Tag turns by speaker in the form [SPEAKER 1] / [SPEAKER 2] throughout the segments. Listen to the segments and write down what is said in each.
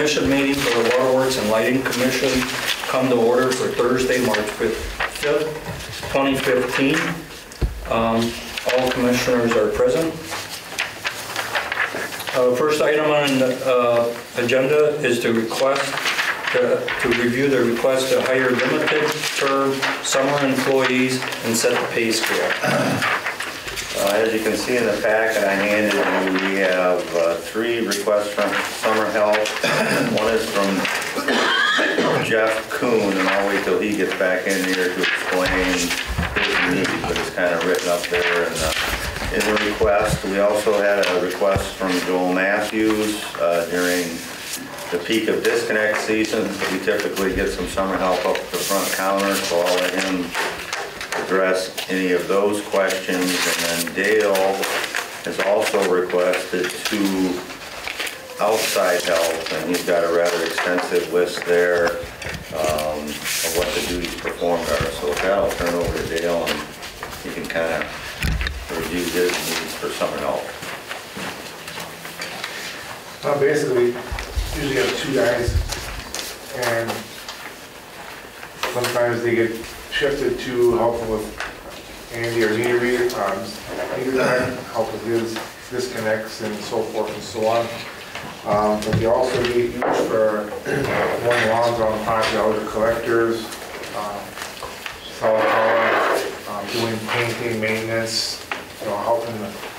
[SPEAKER 1] commission meeting for the Waterworks and Lighting Commission come to order for Thursday, March 5th, 2015. All commissioners are present. First item on the agenda is to review the request to hire limited term summer employees and set the pay scale.
[SPEAKER 2] As you can see in the packet I handed you, we have 3 requests from summer help. One is from Jeff Kuhn, and I'll wait till he gets back in here to explain his need, but it's kind of written up there in the request. We also had a request from Joel Matthews during the peak of disconnect season. We typically get some summer help up at the front counter, so I'll let him address any of those questions. And then Dale has also requested 2 outside help, and he's got a rather extensive list there of what the duties performed are. So with that, I'll turn it over to Dale, and he can kind of review his needs for summer help.
[SPEAKER 3] Basically, usually have 2 guys, and sometimes they get shifted to helping with Andy or meter reader, help with his disconnects and so forth and so on. But they also get used for mowing lawns on the property, other collectors, solid power, doing painting, maintenance, helping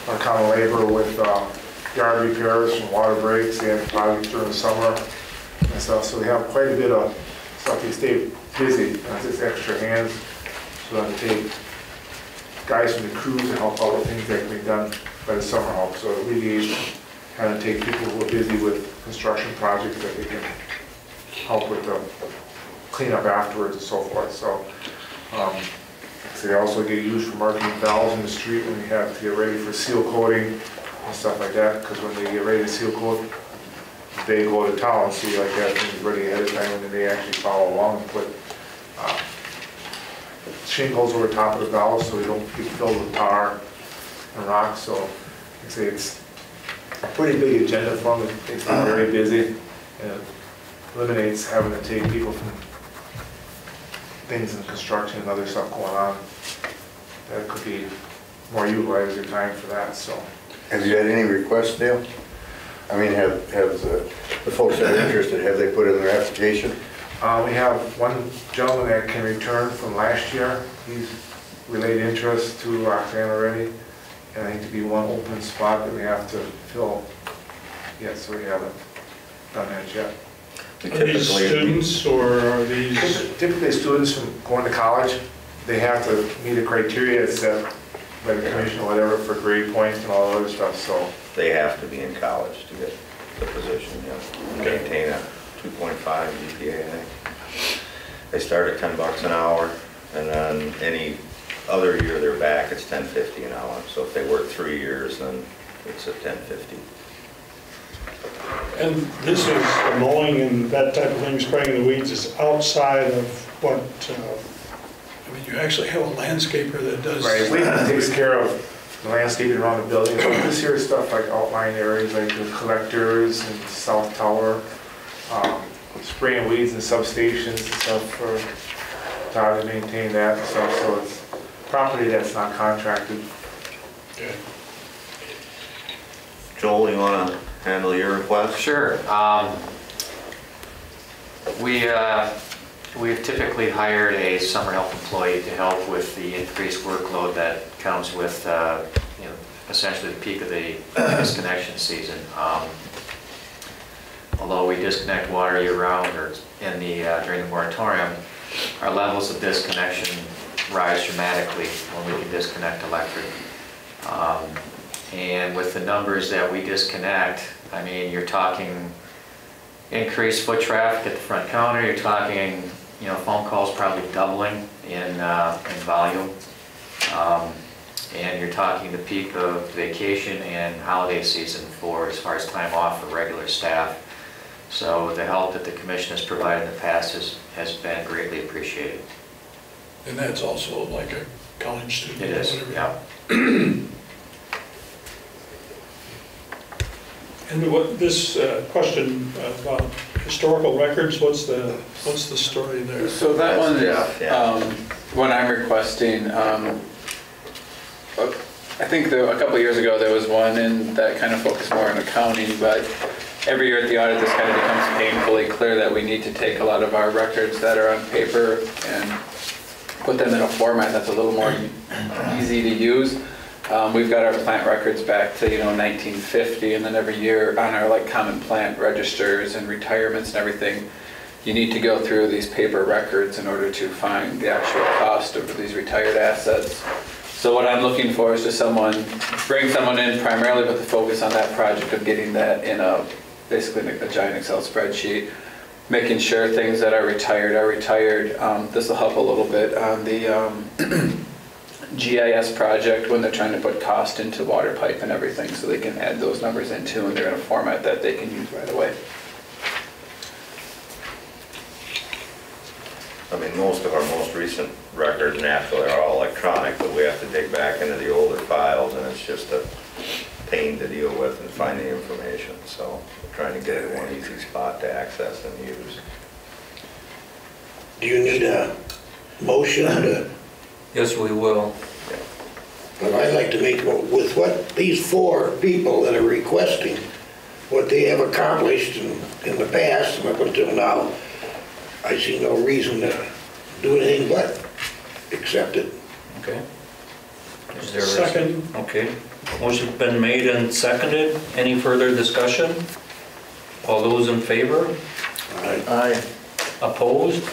[SPEAKER 3] our common labor with yard repairs and water breaks. They have projects during the summer and stuff, so they have quite a bit of stuff. They stay busy, and it's just extra hands, so I take guys from the crews to help out with things that can be done by the summer help. So it alleviates having to take people who are busy with construction projects that they can help with the cleanup afterwards and so forth. So they also get used for marking valves in the street when we have to get ready for seal coating and stuff like that, because when they get ready to seal coat, they go to town, so you like to have things ready ahead of time, and then they actually follow along and put shingles over top of the valves so they don't get filled with tar and rock. So I'd say it's a pretty big agenda for them. It's very busy, and it eliminates having to take people from things in construction and other stuff going on. That could be more utilized your time for that. So,
[SPEAKER 4] have you had any requests, Dale? I mean, have the folks that are interested, have they put in their application?
[SPEAKER 3] We have one gentleman that can return from last year. He's relayed interest to Roxanne already, and I think to be one open spot that we have to fill yet, so we haven't done that yet.
[SPEAKER 5] Are these students, or are these?
[SPEAKER 3] Typically students from going to college. They have to meet the criteria set by the commission or whatever for grade points and all that other stuff. So
[SPEAKER 2] They have to be in college to get the position, maintain a 2.5 GPA, I think. They start at $10 an hour, and then any other year they're back, it's $10.50 an hour. So if they work 3 years, then it's at $10.50.
[SPEAKER 5] And this is the mowing and that type of thing, spraying the weeds is outside of what, I mean, you actually have a landscaper that does.
[SPEAKER 3] right, we takes care of the landscaping around the building. So this here is stuff like outlying areas like the collectors and South Tower, spraying weeds in substations and stuff for Todd to maintain that and stuff. So it's property that's not contracted.
[SPEAKER 5] Okay.
[SPEAKER 2] Joel, you want to handle your request?
[SPEAKER 6] Sure. We've typically hired a summer help employee to help with the increased workload that comes with essentially the peak of the disconnection season. Although we disconnect water year-round or in the during the moratorium, our levels of disconnection rise dramatically when we can disconnect electric. And with the numbers that we disconnect, I mean, you're talking increased foot traffic at the front counter. You're talking, phone calls probably doubling in volume. And you're talking the peak of vacation and holiday season for as far as time off for regular staff. So the help that the commission has provided in the past has been greatly appreciated.
[SPEAKER 5] And that's also like a college student?
[SPEAKER 6] It is, yeah.
[SPEAKER 5] And what, this question about historical records, what's the story there?
[SPEAKER 7] So that one,
[SPEAKER 2] Yeah.
[SPEAKER 7] when I'm requesting, I think a couple of years ago there was one that kind of focused more on accounting, but every year at the audit this kind of becomes painfully clear that we need to take a lot of our records that are on paper and put them in a format that's a little more easy to use. We've got our plant records back to 1950, and then every year on our common plant registers and retirements and everything, you need to go through these paper records in order to find the actual cost of these retired assets. So what I'm looking for is just bring someone in primarily with the focus on that project of getting that in basically a giant Excel spreadsheet, making sure things that are retired are retired. This will help a little bit on the GIS project when they're trying to put cost into water pipe and everything, so they can add those numbers in too, and they're in a format that they can use right away.
[SPEAKER 2] I mean, most of our most recent records naturally are all electronic, but we have to dig back into the older files, and it's just a pain to deal with and find the information. So we're trying to get it in one easy spot to access and use.
[SPEAKER 8] Do you need a motion to?
[SPEAKER 1] Yes, we will.
[SPEAKER 8] Well, I'd like to make, with what these 4 people that are requesting, what they have accomplished in the past and up until now, I see no reason to do anything but accept it.
[SPEAKER 1] Okay. Is there
[SPEAKER 5] Second.
[SPEAKER 1] Okay. Motion's been made and seconded. Any further discussion? All those in favor?
[SPEAKER 2] Aye.
[SPEAKER 1] Opposed?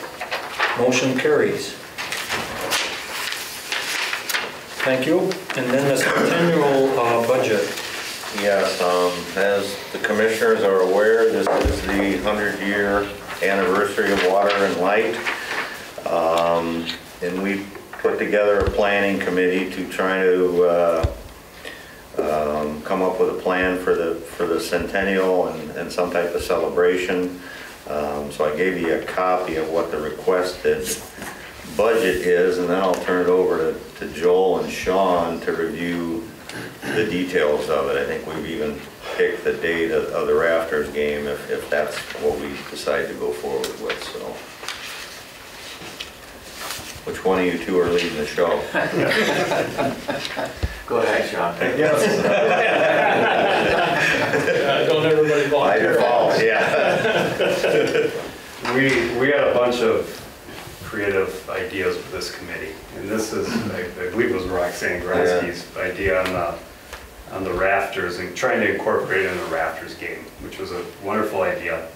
[SPEAKER 1] Motion carries. Thank you. And then the Centennial budget.
[SPEAKER 2] Yes, as the commissioners are aware, this is the 100-year anniversary of Water and Light. And we put together a planning committee to try to come up with a plan for the Centennial and some type of celebration. So I gave you a copy of what the requested budget is, and then I'll turn it over to Joel and Sean to review the details of it. I think we've even picked the date of the Rafters game if that's what we decide to go forward with. So, which one of you two are leading the show?
[SPEAKER 6] Go ahead, Sean.
[SPEAKER 5] Don't everybody
[SPEAKER 2] By
[SPEAKER 5] volunteer.
[SPEAKER 2] default, yeah.
[SPEAKER 9] We had a bunch of creative ideas for this committee, and this is, I believe it was Roxanne Gretzky's idea on the rafters and trying to incorporate it in the rafters game, which was a wonderful idea.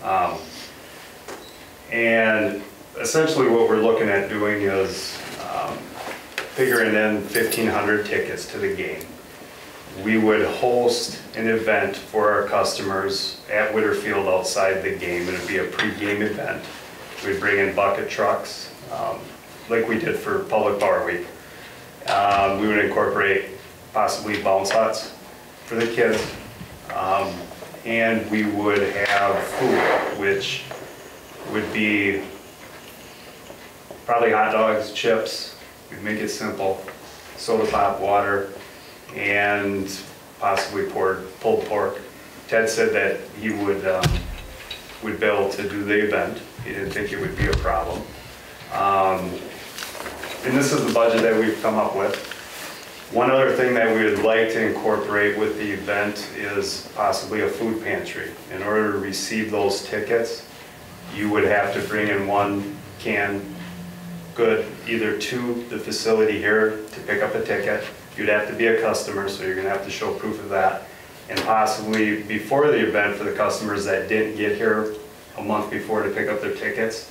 [SPEAKER 9] And essentially what we're looking at doing is figuring in 1,500 tickets to the game. We would host an event for our customers at Whitterfield outside the game. It would be a pre-game event. We'd bring in bucket trucks, like we did for Public Bar Week. We would incorporate possibly bounce huts for the kids. And we would have food, which would be probably hot dogs, chips. We'd make it simple, soda pop, water, and possibly pulled pork. Ted said that he would be able to do the event. He didn't think it would be a problem. And this is the budget that we've come up with. One other thing that we would like to incorporate with the event is possibly a food pantry. In order to receive those tickets, you would have to bring in one canned good either to the facility here to pick up a ticket. You'd have to be a customer, so you're gonna have to show proof of that. And possibly before the event, for the customers that didn't get here a month before to pick up their tickets,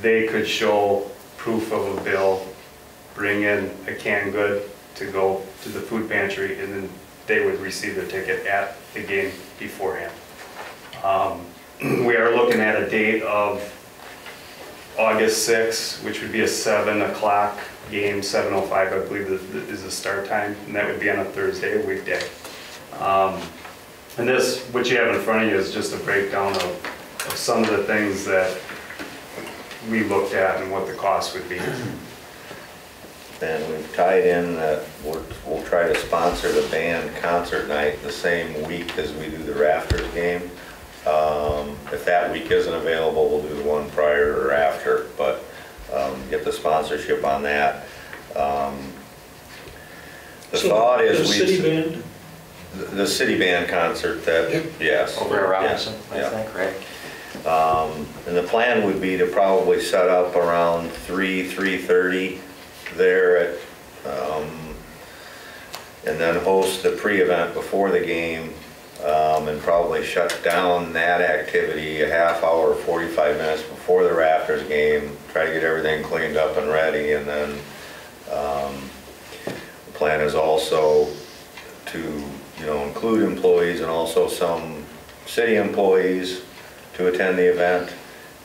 [SPEAKER 9] they could show proof of a bill, bring in a canned good to go to the food pantry, and then they would receive their ticket at the game beforehand. We are looking at a date of August 6th, which would be a 7 o'clock game, 7:05 I believe is the start time, and that would be on a Thursday, a weekday. And this, what you have in front of you is just a breakdown of some of the things that we looked at and what the cost would be.
[SPEAKER 2] And we've tied in that we'll try to sponsor the band concert night the same week as we do the Rafters game. If that week isn't available, we'll do the one prior or after, but get the sponsorship on that. The thought is
[SPEAKER 5] The city band?
[SPEAKER 2] The city band concert that, yes.
[SPEAKER 6] Over at Robinson,
[SPEAKER 2] Yeah.
[SPEAKER 6] I think, right?
[SPEAKER 2] And the plan would be to probably set up around 3:30 there at, and then host the pre-event before the game, and probably shut down that activity a half hour, 45 minutes before the Raptors game, try to get everything cleaned up and ready, and then the plan is also to, include employees and also some city employees to attend the event,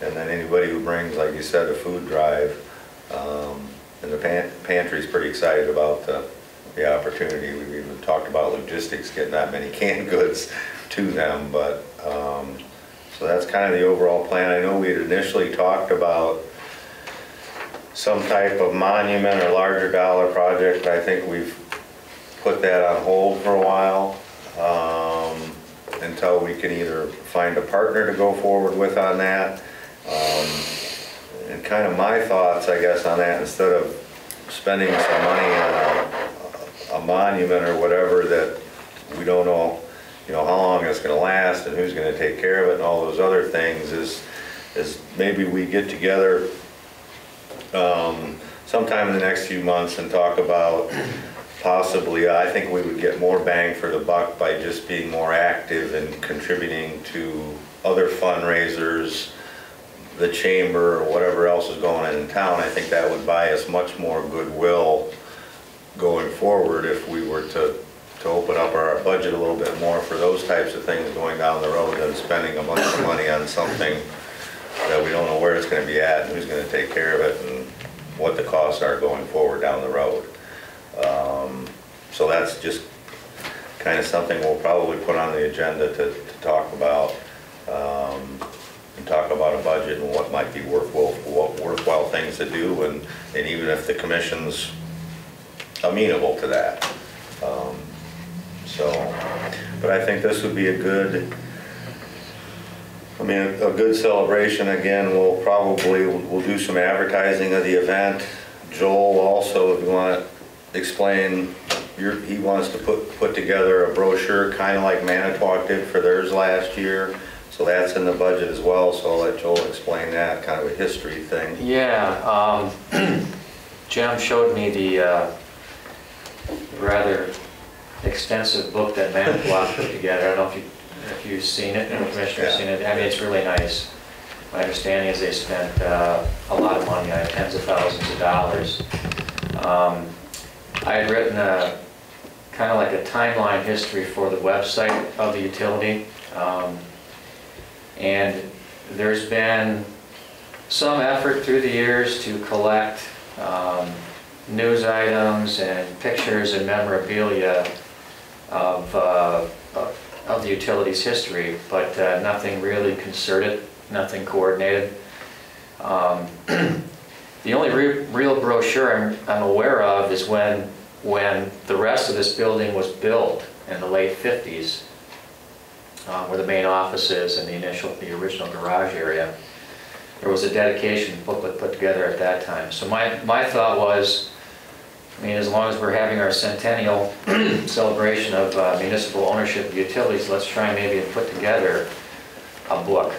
[SPEAKER 2] and then anybody who brings, like you said, a food drive. And the pantry's pretty excited about the opportunity. We've even talked about logistics, getting that many canned goods to them, but so that's kind of the overall plan. I know we had initially talked about some type of monument or larger dollar project, but I think we've put that on hold for a while until we can either find a partner to go forward with on that. And kind of my thoughts, I guess, on that, instead of spending some money on a monument or whatever that we don't know, how long it's going to last and who's going to take care of it and all those other things, is maybe we get together sometime in the next few months and talk about possibly, I think we would get more bang for the buck by just being more active and contributing to other fundraisers, the chamber, or whatever else is going on in town. I think that would buy us much more goodwill going forward if we were to open up our budget a little bit more for those types of things going down the road than spending a bunch of money on something that we don't know where it's going to be at and who's going to take care of it and what the costs are going forward down the road. So that's just kind of something we'll probably put on the agenda to talk about, and talk about a budget and what might be worthwhile things to do, and even if the commission's amenable to that. But I think this would be a good celebration. Again, we'll do some advertising of the event. Joel also, if you want to explain, he wants to put together a brochure, kind of like Manitowoc did for theirs last year. So that's in the budget as well, so I'll let Joel explain that, kind of a history thing.
[SPEAKER 6] Yeah, Jim showed me the rather extensive book that Manitowoc put together. I don't know if you've seen it, and the commissioner's seen it. I mean, it's really nice. My understanding is they spent a lot of money on it, tens of thousands of dollars. I had written kind of like a timeline history for the website of the utility. And there's been some effort through the years to collect news items and pictures and memorabilia of the utility's history, but nothing really concerted, nothing coordinated. The only real brochure I'm aware of is when the rest of this building was built in the late 50s, where the main office is and the original garage area. There was a dedication booklet put together at that time. So my thought was, I mean, as long as we're having our centennial celebration of municipal ownership of utilities, let's try maybe and put together a book.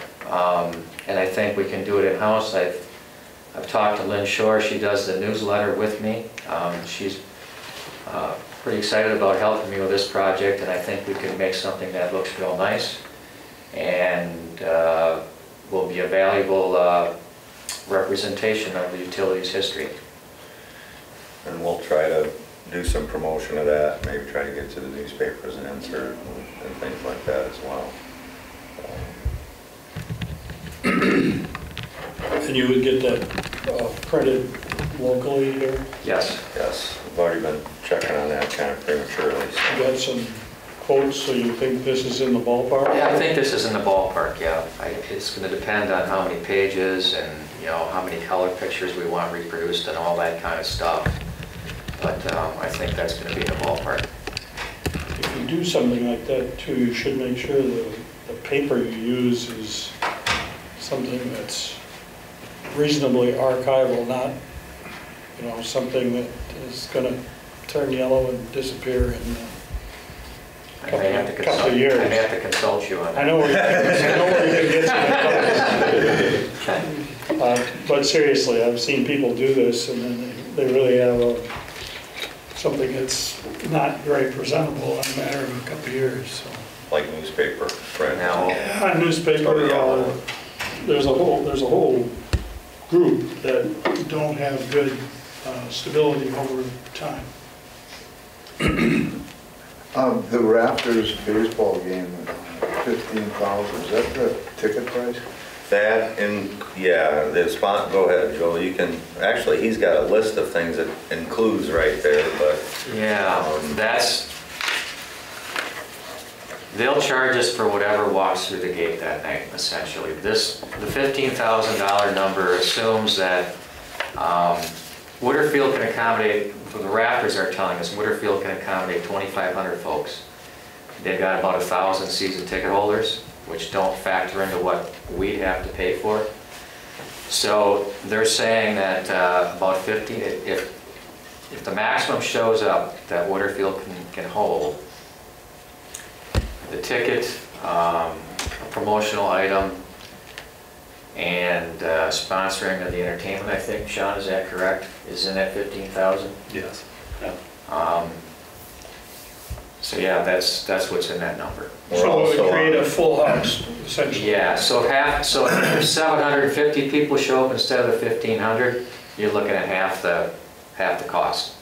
[SPEAKER 6] And I think we can do it in-house. I've talked to Lynn Shore. She does the newsletter with me. She's pretty excited about helping me with this project, and I think we can make something that looks real nice and will be a valuable representation of the utility's history.
[SPEAKER 2] And we'll try to do some promotion of that, maybe try to get to the newspapers and insert and things like that as well.
[SPEAKER 5] And you would get that printed locally there?
[SPEAKER 6] Yes.
[SPEAKER 2] Yes, I've already been checking on that kind of prematurely. So.
[SPEAKER 5] You got some quotes, so you think this is in the ballpark?
[SPEAKER 6] Yeah, I think this is in the ballpark, yeah. It's going to depend on how many pages and, how many color pictures we want reproduced and all that kind of stuff. but I think that's going to be in the ballpark.
[SPEAKER 5] If you do something like that too, you should make sure the paper you use is something that's reasonably archival, not, you know, something that is gonna turn yellow and disappear in
[SPEAKER 6] I may have to
[SPEAKER 5] couple
[SPEAKER 6] consult,
[SPEAKER 5] of years.
[SPEAKER 6] I may have to consult you on
[SPEAKER 5] I
[SPEAKER 6] that.
[SPEAKER 5] know where you can get some. But seriously, I've seen people do this and then they really have something that's not very presentable in a matter of a couple of years, so.
[SPEAKER 2] Like newspaper print.
[SPEAKER 6] Now,
[SPEAKER 5] Yeah, newspaper,
[SPEAKER 2] Oh, yeah.
[SPEAKER 5] there's a whole group that don't have good stability over time.
[SPEAKER 4] The Raptors baseball game, 15,000, is that the ticket price?
[SPEAKER 2] That and, yeah, the spot, go ahead, Joel, you can, actually, he's got a list of things that includes right there, but.
[SPEAKER 6] yeah, they'll charge us for whatever walks through the gate that night, essentially. The $15,000 number assumes that Wooderfield can accommodate, the Raptors are telling us, Wooderfield can accommodate 2,500 folks. They've got about 1,000 season ticket holders, which don't factor into what we'd have to pay for. So they're saying that about 15, if the maximum shows up that Wooderfield can hold, the ticket, promotional item, and sponsoring of the entertainment, I think, Sean, is that correct? Is in that 15,000?
[SPEAKER 9] Yes.
[SPEAKER 6] So yeah, that's what's in that number.
[SPEAKER 5] So it would create a full house, essentially.
[SPEAKER 6] Yeah, so if 750 people show up instead of the 1,500, you're looking at half the cost.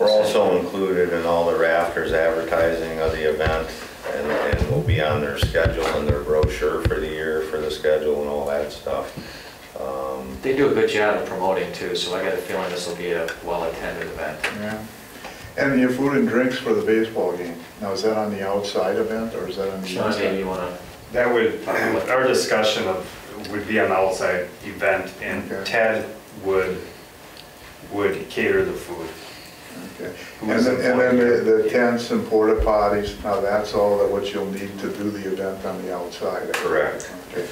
[SPEAKER 2] We're also included in all the Rafters advertising of the event, and we'll be on their schedule and their brochure for the year, for the schedule and all that stuff.
[SPEAKER 6] They do a good job of promoting too, so I got a feeling this will be a well-attended event.
[SPEAKER 4] Yeah. And your food and drinks for the baseball game, now is that on the outside event or is that on the
[SPEAKER 6] Sean,
[SPEAKER 4] inside?
[SPEAKER 6] maybe you want to...
[SPEAKER 9] That would, our discussion would be an outside event, and
[SPEAKER 4] Okay.
[SPEAKER 9] Ted would cater the food.
[SPEAKER 4] Okay. And then the tents and porta potties, now that's all that what you'll need to do the event on the outside?
[SPEAKER 2] Correct.
[SPEAKER 4] Okay.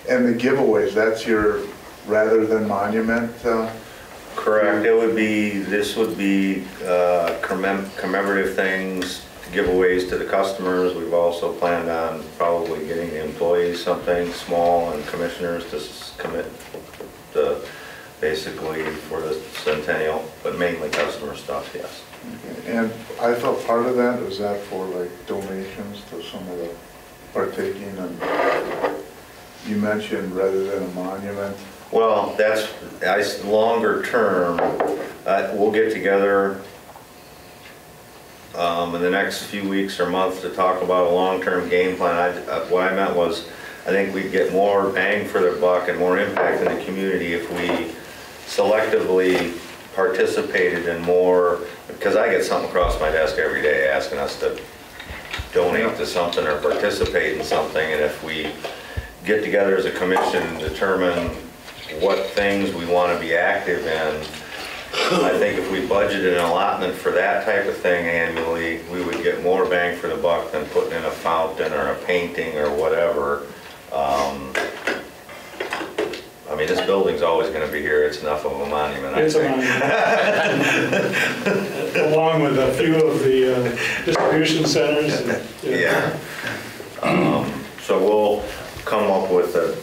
[SPEAKER 4] And the giveaways, that's your rather than monument?
[SPEAKER 2] Correct, this would be commemorative things, giveaways to the customers. We've also planned on probably getting the employees something small and commissioners to commit to basically for the Centennial, but mainly customer stuff, yes.
[SPEAKER 4] Okay. And I thought part of that, was that for like donations to some of the partaking, and you mentioned rather than a monument.
[SPEAKER 2] Well, that's longer term. We'll get together in the next few weeks or months to talk about a long-term game plan. What I meant was, I think we'd get more bang for the buck and more impact in the community if we selectively participated in more, because I get something across my desk every day asking us to donate to something or participate in something, and if we get together as a commission and determine what things we want to be active in, I think if we budgeted an allotment for that type of thing annually, we would get more bang for the buck than putting in a fountain or a painting or whatever. I mean, this building's always going to be here. It's enough of a monument, I think.
[SPEAKER 5] It's a monument. Along with a few of the distribution centers.
[SPEAKER 2] Yeah. So we'll come up with a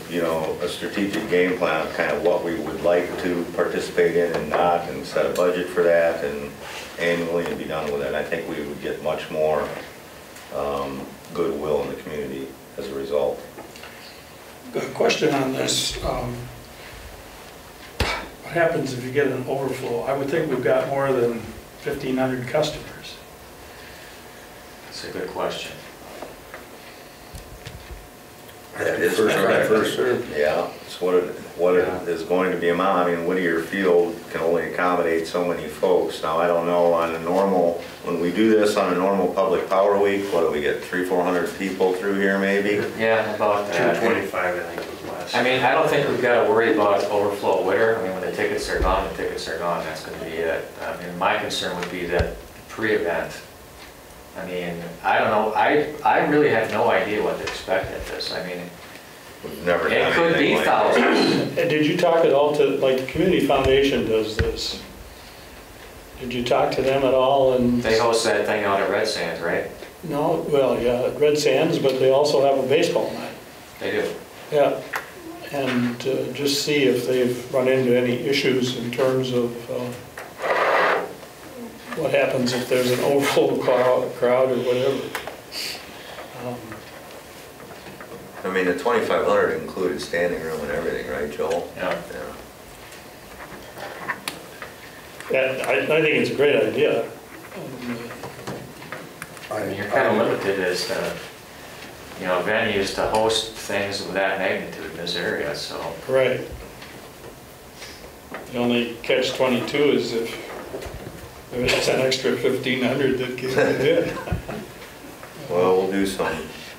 [SPEAKER 2] strategic game plan of kind of what we would like to participate in and not, and set a budget for that, and annually and be done with it. I think we would get much more goodwill in the community as a result.
[SPEAKER 5] Good question on this. What happens if you get an overflow? I would think we've got more than 1,500 customers.
[SPEAKER 6] That's a good question.
[SPEAKER 2] That is
[SPEAKER 4] First come,
[SPEAKER 2] correct.
[SPEAKER 4] first served.
[SPEAKER 2] Yeah, it's what it is going to be amount. I mean, Whittier Field can only accommodate so many folks. Now, I don't know on a normal, when we do this on a normal public power week, what do we get, 300-400 people through here maybe?
[SPEAKER 6] Yeah, about that.
[SPEAKER 9] 225, I think was last.
[SPEAKER 6] I mean, I don't think we've got to worry about overflow winter. I mean, when the tickets are gone, the tickets are gone, that's going to be it. I mean, my concern would be that pre-event. I mean, I don't know, I really have no idea what to expect at this. I mean,
[SPEAKER 2] We've never done
[SPEAKER 6] it could be
[SPEAKER 2] anything like that.
[SPEAKER 6] thousands.
[SPEAKER 5] And did you talk at all to, like, the Community Foundation does this? Did you talk to them at all? And
[SPEAKER 6] They host that thing out at Red Sands, right?
[SPEAKER 5] no, well, yeah, at Red Sands, but they also have a baseball night.
[SPEAKER 6] They do.
[SPEAKER 5] Yeah, and just see if they've run into any issues in terms of what happens if there's an overflow crowd or whatever.
[SPEAKER 2] I mean, the 2,500 included standing room and everything, right, Joel?
[SPEAKER 6] Yeah.
[SPEAKER 5] Yeah, I think it's a great idea.
[SPEAKER 6] I mean, you're kind of limited as to, you know, venues to host things of that magnitude in this area, so.
[SPEAKER 5] Right. The only catch-22 is if there's an extra 1,500 that gets in.
[SPEAKER 2] Well, we'll do some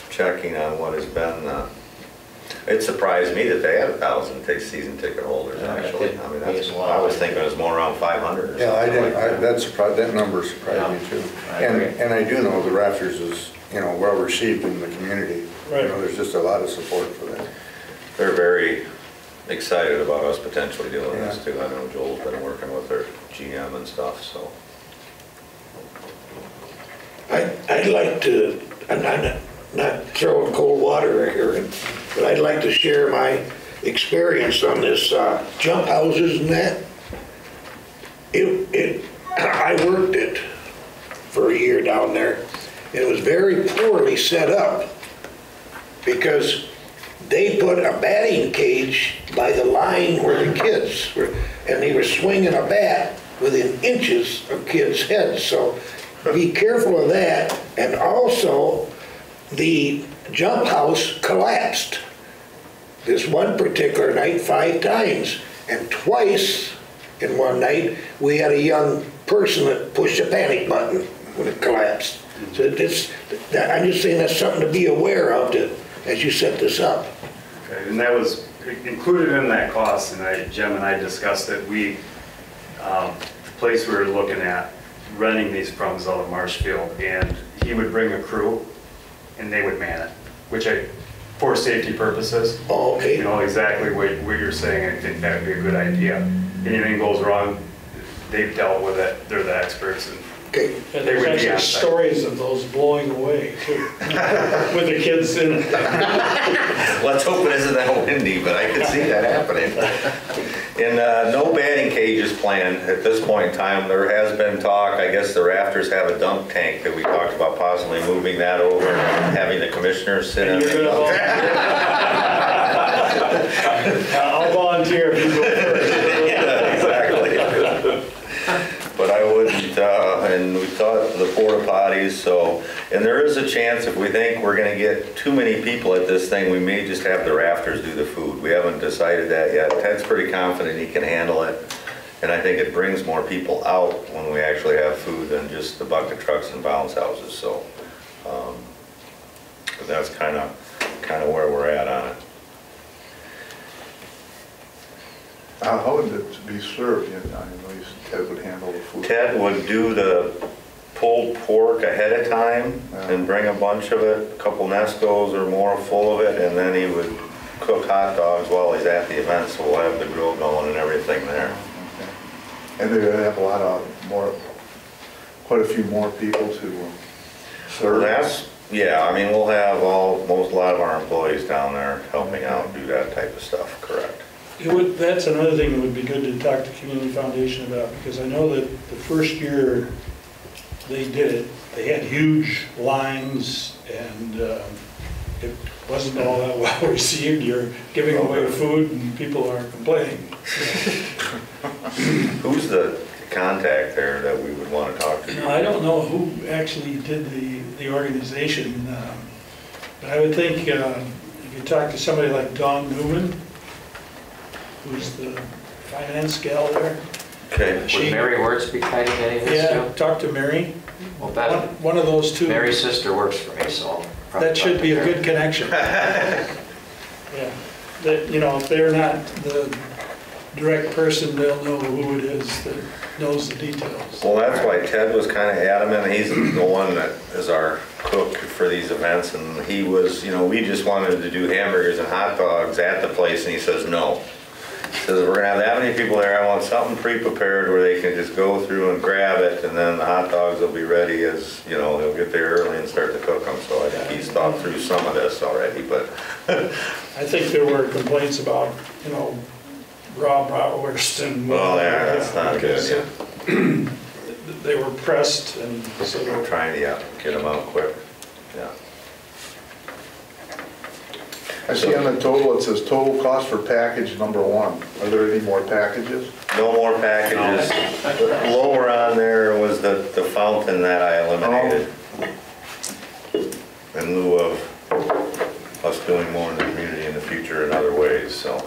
[SPEAKER 2] checking on what has been, it surprised me that they had 1,000 season ticket holders,
[SPEAKER 6] Yeah,
[SPEAKER 2] actually.
[SPEAKER 6] it
[SPEAKER 2] I mean,
[SPEAKER 6] did.
[SPEAKER 2] I was thinking it was more around 500 or
[SPEAKER 10] Yeah, I
[SPEAKER 2] something
[SPEAKER 10] didn't,
[SPEAKER 2] like that.
[SPEAKER 10] that surprised, that number surprised me too.
[SPEAKER 6] I agree.
[SPEAKER 10] And I do know the Rafters is, you know, well received in the community.
[SPEAKER 5] Right.
[SPEAKER 10] You know, there's just a lot of support for that.
[SPEAKER 2] They're very excited about us potentially doing this too. I know Joel's been working with their GM and stuff, so.
[SPEAKER 8] I'd like to, and I'm not throwing cold water here, but I'd like to share my experience on this jump houses and that. I worked it for a year down there. It was very poorly set up because they put a batting cage by the line where the kids were, and they were swinging a bat within inches of kids' heads. So be careful of that. And also, the jump house collapsed this one particular night 5 times. And twice in one night, we had a young person that pushed a panic button when it collapsed. So I'm just saying that's something to be aware of as you set this up.
[SPEAKER 9] Okay, and that was included in that cost, and Jim and I discussed it. The place we were looking at renting these from is out of Marshfield, and he would bring a crew and they would man it, which for safety purposes.
[SPEAKER 8] Oh, okay.
[SPEAKER 9] You know, exactly what you're saying. I think that would be a good idea. Anything goes wrong, they've dealt with it, they're the experts. And
[SPEAKER 8] Okay.
[SPEAKER 5] And
[SPEAKER 9] They
[SPEAKER 5] there's
[SPEAKER 9] would be
[SPEAKER 5] actually
[SPEAKER 9] on site.
[SPEAKER 5] stories of those blowing away too, with the kids in it.
[SPEAKER 2] Let's hope it isn't that windy, but I could see that happening. And no batting cages planned at this point in time. There has been talk, I guess the Rafters have a dump tank that we talked about possibly moving that over and having the commissioners sit in
[SPEAKER 5] And
[SPEAKER 2] the
[SPEAKER 5] you're gonna
[SPEAKER 2] dump tank.
[SPEAKER 5] I'll volunteer if you go first.
[SPEAKER 2] Yeah, exactly. But I wouldn't, and we thought the porta potties, so, and there is a chance if we think we're gonna get too many people at this thing, we may just have the Rafters do the food. We haven't decided that yet. Ted's pretty confident he can handle it, and I think it brings more people out when we actually have food than just the bucket trucks and bounce houses, so. But that's kind of where we're at on it.
[SPEAKER 4] How would it be served? I know you said Ted would handle the food.
[SPEAKER 2] Ted would do the pulled pork ahead of time and bring a bunch of it, a couple Nescos or more full of it, and then he would cook hot dogs while he's at the event, so we'll have the grill going and everything there.
[SPEAKER 4] Okay. And they're gonna have quite a few more people to serve.
[SPEAKER 2] Yeah, I mean, we'll have a lot of our employees down there helping out, do that type of stuff, correct.
[SPEAKER 5] That's another thing that would be good to talk to Community Foundation about, because I know that the first year they did it, they had huge lines and it wasn't all that well received. You're giving away food and people are complaining.
[SPEAKER 2] Who's the contact there that we would want to talk to?
[SPEAKER 5] I don't know who actually did the organization, but I would think if you talk to somebody like Dawn Newman, who's the finance gal there.
[SPEAKER 2] Okay.
[SPEAKER 6] Would Mary Wertz be tied into any of this
[SPEAKER 5] Yeah,
[SPEAKER 6] too?
[SPEAKER 5] talk to Mary.
[SPEAKER 6] Well, that,
[SPEAKER 5] One of those two.
[SPEAKER 6] Mary's sister works for me, so. I'll probably
[SPEAKER 5] That should
[SPEAKER 6] talk
[SPEAKER 5] be
[SPEAKER 6] to
[SPEAKER 5] a
[SPEAKER 6] her.
[SPEAKER 5] good connection. Yeah. that, you know, if they're not the direct person, they'll know who it is that knows the details.
[SPEAKER 2] Well, that's why Ted was kind of adamant. He's the one that is our cook for these events, and he was, you know, we just wanted to do hamburgers and hot dogs at the place, and he says no. He says, we're gonna have that many people there, I want something pre-prepared where they can just go through and grab it, and then the hot dogs will be ready as, you know, he'll get there early and start to cook them. So I think he's thought through some of this already, but.
[SPEAKER 5] I think there were complaints about, you know, raw bratwurst and.
[SPEAKER 2] Well, yeah, that's not good, yeah.
[SPEAKER 5] They were pressed and so.
[SPEAKER 2] We're trying to, yeah, get them out quick, yeah.
[SPEAKER 4] I see on the total, it says total cost for package number 1. Are there any more packages?
[SPEAKER 2] No more packages. Lower on there was the fountain that I eliminated in lieu of us doing more in the community in the future in other ways, so.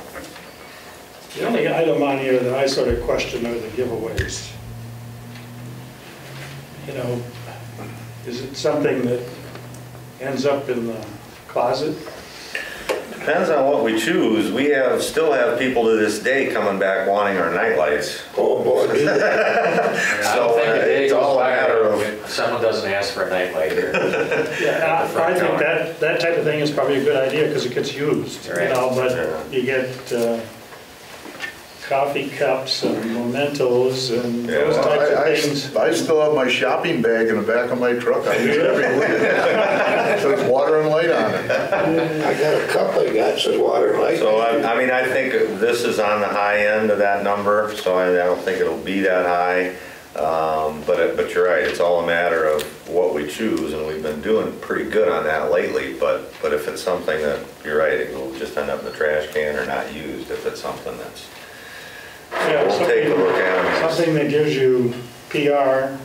[SPEAKER 5] The only item on here that I sort of question are the giveaways. You know, is it something that ends up in the closet?
[SPEAKER 2] Depends on what we choose. We still have people to this day coming back wanting our nightlights.
[SPEAKER 8] Oh, boy, do they?
[SPEAKER 6] I don't think a day
[SPEAKER 2] it's
[SPEAKER 6] goes
[SPEAKER 2] all a
[SPEAKER 6] by
[SPEAKER 2] matter of.
[SPEAKER 6] if someone doesn't ask for a nightlight here.
[SPEAKER 5] Yeah, I think that type of thing is probably a good idea because it gets used, you
[SPEAKER 6] Right.
[SPEAKER 5] know, but
[SPEAKER 2] Yeah.
[SPEAKER 5] you get coffee cups and mementos and those
[SPEAKER 2] Yeah.
[SPEAKER 5] types of things.
[SPEAKER 4] I still have my shopping bag in the back of my truck. I use it every week. It says water and light on it.
[SPEAKER 8] I got a cup I got, says water and light.
[SPEAKER 2] So, I mean, I think this is on the high end of that number, so I don't think it'll be that high. But you're right, it's all a matter of what we choose, and we've been doing pretty good on that lately. But if it's something that, you're right, it will just end up in the trash can or not used if it's something that's.
[SPEAKER 5] Yeah,
[SPEAKER 2] We'll take a look at them.
[SPEAKER 5] something that gives you PR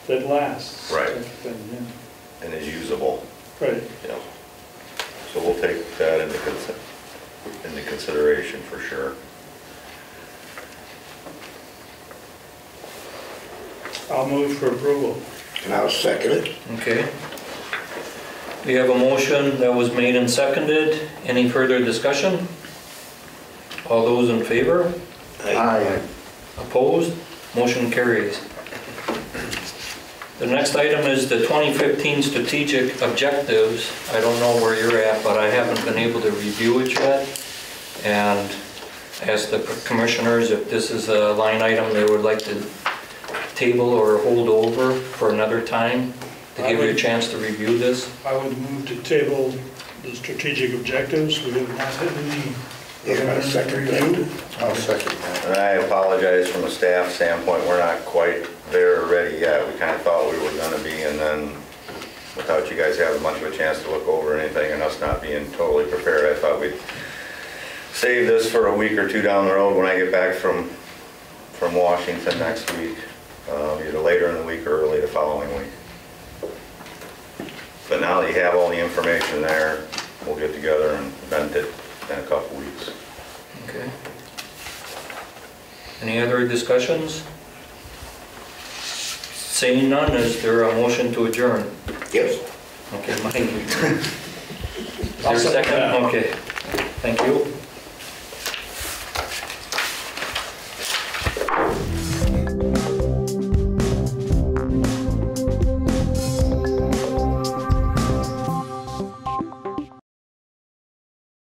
[SPEAKER 5] that lasts.
[SPEAKER 2] Right.
[SPEAKER 5] type of thing, yeah.
[SPEAKER 2] And is usable,
[SPEAKER 5] Right.
[SPEAKER 2] you know. So we'll take that into consideration for sure.
[SPEAKER 5] I'll move for approval.
[SPEAKER 8] And I'll second it.
[SPEAKER 1] Okay. We have a motion that was made and seconded. Any further discussion? All those in favor?
[SPEAKER 4] Aye.
[SPEAKER 1] Opposed? Motion carries. The next item is the 2015 strategic objectives. I don't know where you're at, but I haven't been able to review it yet. And ask the commissioners if this is a line item they would like to table or hold over for another time to give you a chance to review this.
[SPEAKER 5] I would move to table the strategic objectives. We have not had any.
[SPEAKER 8] Yeah, I'll second that.
[SPEAKER 4] I'll second that.
[SPEAKER 2] And I apologize from a staff standpoint, we're not quite there or ready yet. We kind of thought we were going to be, and then without you guys having much of a chance to look over anything and us not being totally prepared, I thought we'd save this for a week or two down the road when I get back from Washington next week, either later in the week or early the following week. But now that you have all the information there, we'll get together and vent it in a couple weeks.
[SPEAKER 1] Okay. Any other discussions? Seeing none, is there a motion to adjourn?
[SPEAKER 8] Yes.
[SPEAKER 1] Okay, Mike. Is there a second? Okay, thank you.